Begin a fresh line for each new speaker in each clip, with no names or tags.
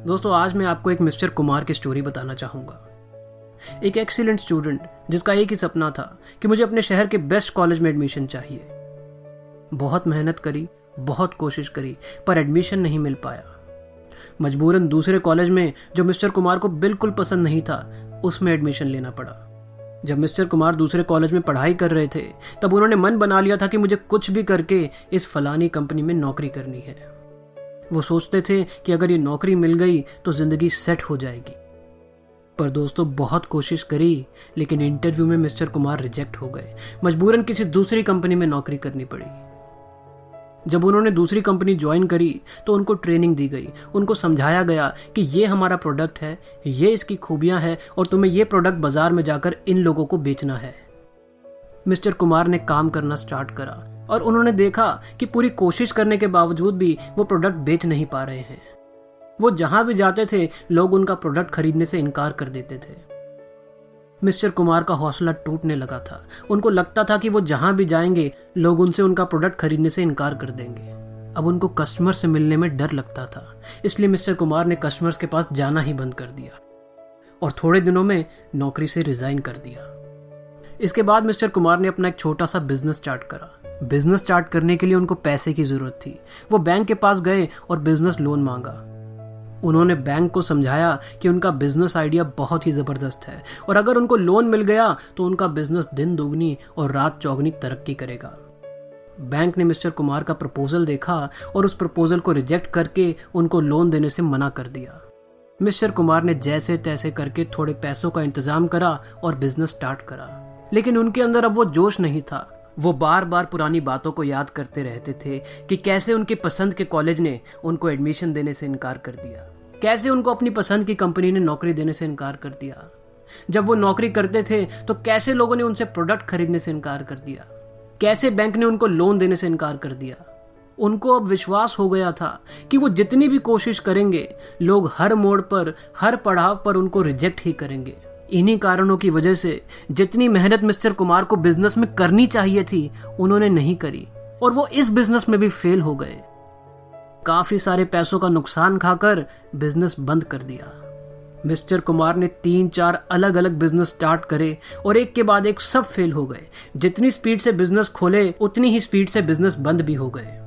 दोस्तों आज मैं आपको एक मिस्टर कुमार की स्टोरी बताना चाहूँगा। एक एक्सीलेंट स्टूडेंट जिसका एक ही सपना था कि मुझे अपने शहर के बेस्ट कॉलेज में एडमिशन चाहिए। बहुत मेहनत करी, बहुत कोशिश करी, पर एडमिशन नहीं मिल पाया। मजबूरन दूसरे कॉलेज में जो मिस्टर कुमार को बिल्कुल पसंद नहीं था उसमें एडमिशन लेना पड़ा। जब मिस्टर कुमार दूसरे कॉलेज में पढ़ाई कर रहे थे तब उन्होंने मन बना लिया था कि मुझे कुछ भी करके इस फलानी कंपनी में नौकरी करनी है। वो सोचते थे कि अगर ये नौकरी मिल गई तो जिंदगी सेट हो जाएगी। पर दोस्तों बहुत कोशिश करी लेकिन इंटरव्यू में मिस्टर कुमार रिजेक्ट हो गए। मजबूरन किसी दूसरी कंपनी में नौकरी करनी पड़ी। जब उन्होंने दूसरी कंपनी ज्वाइन करी तो उनको ट्रेनिंग दी गई। उनको समझाया गया कि ये हमारा प्रोडक्ट है, ये इसकी खूबियां हैं और तुम्हें ये प्रोडक्ट बाजार में जाकर इन लोगों को बेचना है। मिस्टर कुमार ने काम करना स्टार्ट करा और उन्होंने देखा कि पूरी कोशिश करने के बावजूद भी वो प्रोडक्ट बेच नहीं पा रहे हैं। वो जहां भी जाते थे लोग उनका प्रोडक्ट खरीदने से इनकार कर देते थे। मिस्टर कुमार का हौसला टूटने लगा था। उनको लगता था कि वो जहां भी जाएंगे लोग उनसे उनका प्रोडक्ट खरीदने से इनकार कर देंगे। अब उनको कस्टमर से मिलने में डर लगता था, इसलिए मिस्टर कुमार ने कस्टमर्स के पास जाना ही बंद कर दिया और थोड़े दिनों में नौकरी से रिजाइन कर दिया। इसके बाद मिस्टर कुमार ने अपना एक छोटा सा बिजनेस स्टार्ट करा। बिजनेस स्टार्ट करने के लिए उनको पैसे की जरूरत थी। वो बैंक के पास गए और बिजनेस लोन मांगा। उन्होंने बैंक को समझाया कि उनका बिजनेस आइडिया बहुत ही जबरदस्त है और अगर उनको लोन मिल गया तो उनका बिजनेस दिन दुगनी और रात चौगनी तरक्की करेगा। बैंक ने मिस्टर कुमार का प्रपोजल देखा और उस प्रपोजल को रिजेक्ट करके उनको लोन देने से मना कर दिया। मिस्टर कुमार ने जैसे तैसे करके थोड़े पैसों का इंतजाम करा और बिजनेस स्टार्ट करा, लेकिन उनके अंदर अब वो जोश नहीं था। वो बार बार पुरानी बातों को याद करते रहते थे कि कैसे उनकी पसंद के कॉलेज ने उनको एडमिशन देने से इनकार कर दिया, कैसे उनको अपनी पसंद की कंपनी ने नौकरी देने से इनकार कर दिया। जब वो नौकरी करते थे तो कैसे लोगों ने उनसे प्रोडक्ट खरीदने से इनकार कर दिया, कैसे बैंक ने उनको लोन देने से इनकार कर दिया। उनको अब विश्वास हो गया था कि वो जितनी भी कोशिश करेंगे लोग हर मोड़ पर, हर पड़ाव पर उनको रिजेक्ट ही करेंगे। इन्हीं कारणों की वजह से जितनी मेहनत मिस्टर कुमार को बिजनेस में करनी चाहिए थी उन्होंने नहीं करी और वो इस बिजनेस में भी फेल हो गए। काफी सारे पैसों का नुकसान खाकर बिजनेस बंद कर दिया। मिस्टर कुमार ने 3-4 अलग अलग बिजनेस स्टार्ट करे और एक के बाद एक सब फेल हो गए। जितनी स्पीड से बिजनेस खोले उतनी ही स्पीड से बिजनेस बंद भी हो गए।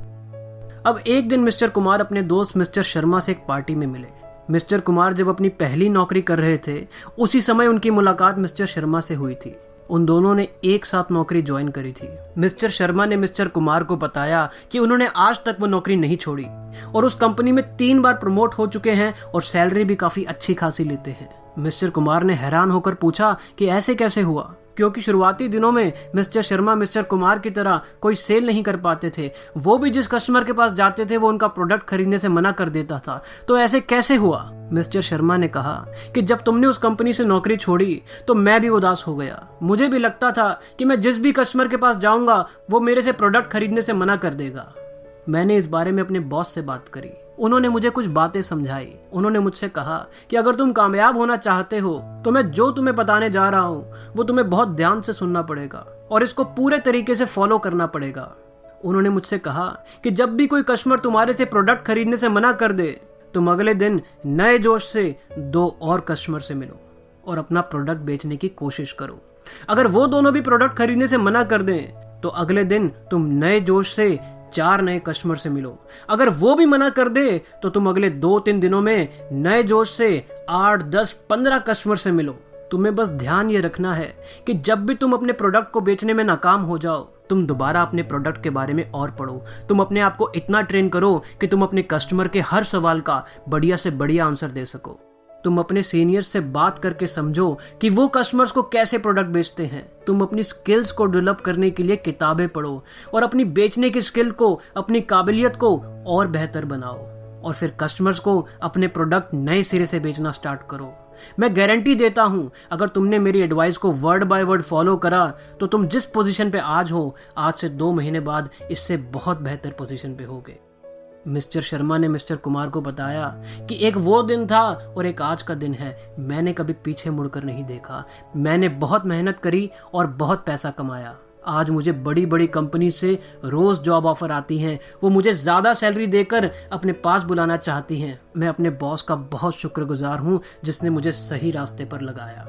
अब एक दिन मिस्टर कुमार अपने दोस्त मिस्टर शर्मा से एक पार्टी में मिले। मिस्टर कुमार जब अपनी पहली नौकरी कर रहे थे उसी समय उनकी मुलाकात मिस्टर शर्मा से हुई थी। उन दोनों ने एक साथ नौकरी ज्वाइन करी थी। मिस्टर शर्मा ने मिस्टर कुमार को बताया कि उन्होंने आज तक वो नौकरी नहीं छोड़ी और उस कंपनी में 3 बार प्रमोट हो चुके हैं और सैलरी भी काफी अच्छी खासी लेते हैं। मिस्टर कुमार ने हैरान होकर पूछा कि ऐसे कैसे हुआ, क्योंकि शुरुआती दिनों में मिस्टर शर्मा मिस्टर कुमार की तरह कोई सेल नहीं कर पाते थे। वो भी जिस कस्टमर के पास जाते थे वो उनका प्रोडक्ट खरीदने से मना कर देता था। तो ऐसे कैसे हुआ? मिस्टर शर्मा ने कहा कि जब तुमने उस कंपनी से नौकरी छोड़ी तो मैं भी उदास हो गया। मुझे भी लगता था कि मैं जिस भी कस्टमर के पास जाऊंगा वो मेरे से प्रोडक्ट खरीदने से मना कर देगा। मैंने इस बारे में अपने बॉस से बात करी। उन्होंने मुझे कुछ बातें समझाई। उन्होंने मुझसे कहा कि अगर तुम कामयाब होना चाहते हो तो मैं जो तुम्हें बताने जा रहा हूँ वो तुम्हें बहुत ध्यान से सुनना पड़ेगा और इसको पूरे तरीके से फॉलो करना पड़ेगा। उन्होंने मुझसे कहा कि जब भी कोई कस्टमर तुम्हारे से प्रोडक्ट खरीदने से मना कर दे तुम अगले दिन नए जोश से 2 और कस्टमर से मिलो और अपना प्रोडक्ट बेचने की कोशिश करो। अगर वो दोनों भी प्रोडक्ट खरीदने से मना कर दें तो अगले दिन तुम नए जोश से 4 नए कस्टमर से मिलो। अगर वो भी मना कर दे तो तुम अगले 2-3 दिनों में नए जोश से 8, 10, 15 कस्टमर से मिलो। तुम्हें बस ध्यान ये रखना है कि जब भी तुम अपने प्रोडक्ट को बेचने में नाकाम हो जाओ तुम दोबारा अपने प्रोडक्ट के बारे में और पढ़ो। तुम अपने आप को इतना ट्रेन करो कि तुम अपने कस्टमर के हर सवाल का बढ़िया से बढ़िया आंसर दे सको। तुम अपने सीनियर्स से बात करके समझो कि वो कस्टमर्स को कैसे प्रोडक्ट बेचते हैं। तुम अपनी स्किल्स को डेवलप करने के लिए किताबें पढ़ो और अपनी बेचने की स्किल को, अपनी काबिलियत को और बेहतर बनाओ और फिर कस्टमर्स को अपने प्रोडक्ट नए सिरे से बेचना स्टार्ट करो। मैं गारंटी देता हूं अगर तुमने मेरी एडवाइस को वर्ड बाय वर्ड फॉलो करा तो तुम जिस पोजीशन पे आज हो आज से 2 महीने बाद इससे बहुत बेहतर पोजीशन पे होगे। मिस्टर शर्मा ने मिस्टर कुमार को बताया कि एक वो दिन था और एक आज का दिन है। मैंने कभी पीछे मुड़कर नहीं देखा। मैंने बहुत मेहनत करी और बहुत पैसा कमाया। आज मुझे बड़ी बड़ी कंपनी से रोज जॉब ऑफर आती हैं। वो मुझे ज्यादा सैलरी देकर अपने पास बुलाना चाहती हैं। मैं अपने बॉस का बहुत शुक्रगुजार हूं जिसने मुझे सही रास्ते पर लगाया।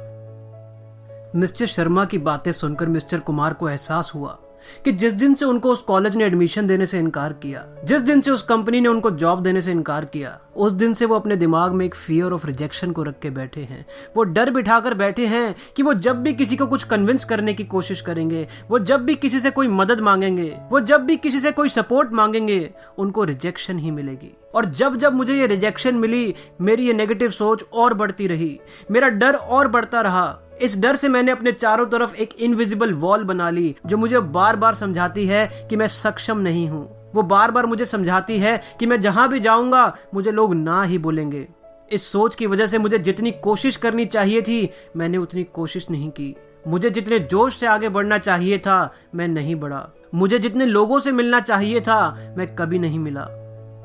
मिस्टर शर्मा की बातें सुनकर मिस्टर कुमार को एहसास हुआ कि जिस दिन से उनको उस कॉलेज ने एडमिशन देने से इनकार किया, जिस दिन से उस कंपनी ने उनको जॉब देने से इनकार किया, उस दिन से वो अपने दिमाग में एक फियर ऑफ रिजेक्शन को रख के बैठे हैं। वो डर बिठाकर बैठे हैं कि वो जब भी किसी को कुछ कन्विंस करने की कोशिश करेंगे, वो जब भी किसी से कोई मदद मांगेंगे, वो जब भी किसी से कोई सपोर्ट मांगेंगे, उनको रिजेक्शन ही मिलेगी। और जब जब मुझे ये रिजेक्शन मिली, मेरी ये नेगेटिव सोच और बढ़ती रही, मेरा डर और बढ़ता रहा। इस डर से मैंने अपने चारों तरफ एक इनविजिबल वॉल बना ली जो मुझे बार बार समझाती है कि मैं सक्षम नहीं हूँ। वो बार बार मुझे समझाती है कि मैं जहां भी जाऊंगा मुझे लोग ना ही बोलेंगे। इस सोच की वजह से मुझे जितनी कोशिश करनी चाहिए थी मैंने उतनी कोशिश नहीं की। मुझे जितने जोश से आगे बढ़ना चाहिए था मैं नहीं बढ़ा। मुझे जितने लोगों से मिलना चाहिए था मैं कभी नहीं मिला।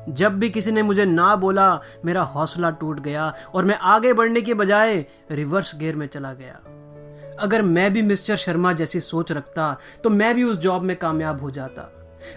जब भी किसी ने मुझे ना बोला मेरा हौसला टूट गया और मैं आगे बढ़ने के बजाय रिवर्स गियर में चला गया। अगर मैं भी मिस्टर शर्मा जैसी सोच रखता तो मैं भी उस जॉब में कामयाब हो जाता।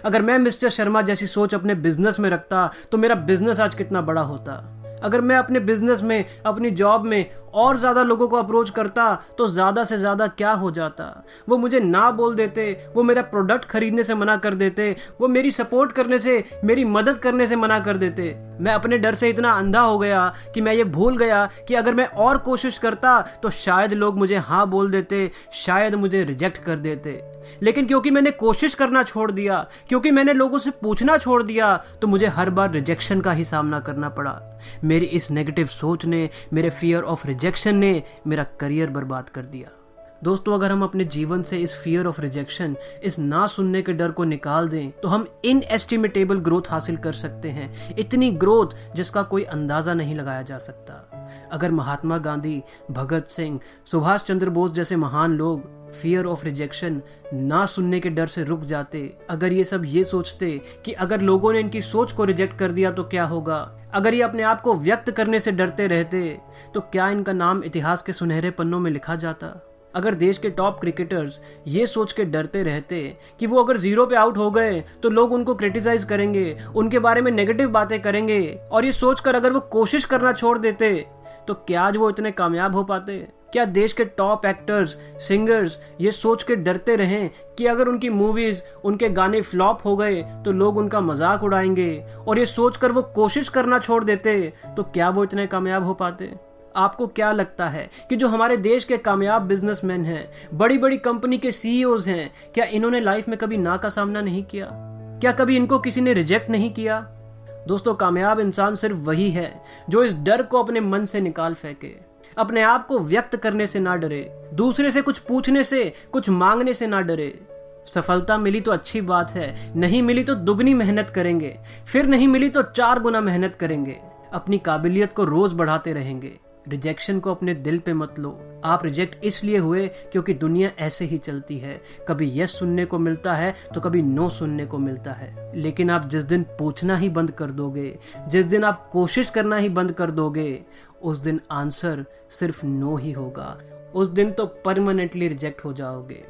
अगर मैं मिस्टर शर्मा जैसी सोच अपने बिजनेस में रखता तो मेरा बिजनेस आज कितना बड़ा होता। अगर मैं अपने बिजनेस में, अपनी जॉब में और ज्यादा लोगों को अप्रोच करता तो ज्यादा से ज्यादा क्या हो जाता। वो मुझे ना बोल देते, वो मेरा प्रोडक्ट खरीदने से मना कर देते, वो मेरी सपोर्ट करने से, मेरी मदद करने से मना कर देते। मैं अपने डर से इतना अंधा हो गया कि मैं ये भूल गया कि अगर मैं और कोशिश करता तो शायद लोग मुझे हाँ बोल देते, शायद मुझे रिजेक्ट कर देते। लेकिन क्योंकि मैंने कोशिश करना छोड़ दिया, क्योंकि मैंने लोगों से पूछना छोड़ दिया, तो मुझे हर बार रिजेक्शन का ही सामना करना पड़ा। मेरी इस नेगेटिव सोच ने, मेरे फियर ऑफ रिजेक्शन ने मेरा करियर बर्बाद कर दिया। दोस्तों, अगर हम अपने जीवन से इस फियर ऑफ रिजेक्शन, इस ना सुनने के डर को निकाल दें तो हम इनएस्टिमेटेबल ग्रोथ हासिल कर सकते हैं। इतनी ग्रोथ जिसका कोई अंदाजा नहीं लगाया जा सकता। अगर महात्मा गांधी, भगत सिंह, सुभाष चंद्र बोस जैसे महान लोग फियर ऑफ रिजेक्शन, ना सुनने के डर से रुक जाते, अगर ये सब ये सोचते कि अगर लोगों ने इनकी सोच को रिजेक्ट कर दिया तो क्या होगा, अगर ये अपने आप को व्यक्त करने से डरते रहते तो क्या इनका नाम इतिहास के सुनहरे पन्नों में लिखा जाता। अगर देश के टॉप क्रिकेटर्स ये सोच के डरते रहते कि वो अगर 0 पे आउट हो गए तो लोग उनको क्रिटिसाइज करेंगे, उनके बारे में नेगेटिव बातें करेंगे, और ये सोचकर अगर वो कोशिश करना छोड़ देते तो क्या आज वो इतने कामयाब हो पाते। क्या देश के टॉप एक्टर्स, सिंगर्स ये सोच के डरते रहें कि अगर उनकी मूवीज, उनके गाने फ्लॉप हो गए तो लोग उनका मजाक उड़ाएंगे, और ये सोचकर वो कोशिश करना छोड़ देते तो क्या वो इतने कामयाब हो पाते। आपको क्या लगता है कि जो हमारे देश के कामयाब बिजनेसमैन हैं, बड़ी बड़ी कंपनी के सीईओज हैं, क्या इन्होंने लाइफ में कभी ना का सामना नहीं किया? क्या कभी इनको किसी ने रिजेक्ट नहीं किया? दोस्तों, कामयाब इंसान सिर्फ वही है जो इस डर को अपने मन से निकाल फेंके, अपने आप को व्यक्त करने से ना डरे, दूसरे से कुछ पूछने से, कुछ मांगने से ना डरे। सफलता मिली तो अच्छी बात है, नहीं मिली तो दुगनी मेहनत करेंगे, फिर नहीं मिली तो 4 गुना मेहनत करेंगे। अपनी काबिलियत को रोज बढ़ाते रहेंगे। रिजेक्शन को अपने दिल पे मत लो। आप रिजेक्ट इसलिए हुए क्योंकि दुनिया ऐसे ही चलती है, कभी यस सुनने को मिलता है तो कभी नो सुनने को मिलता है। लेकिन आप जिस दिन पूछना ही बंद कर दोगे, जिस दिन आप कोशिश करना ही बंद कर दोगे, उस दिन आंसर सिर्फ नो ही होगा। उस दिन तो परमानेंटली रिजेक्ट हो जाओगे।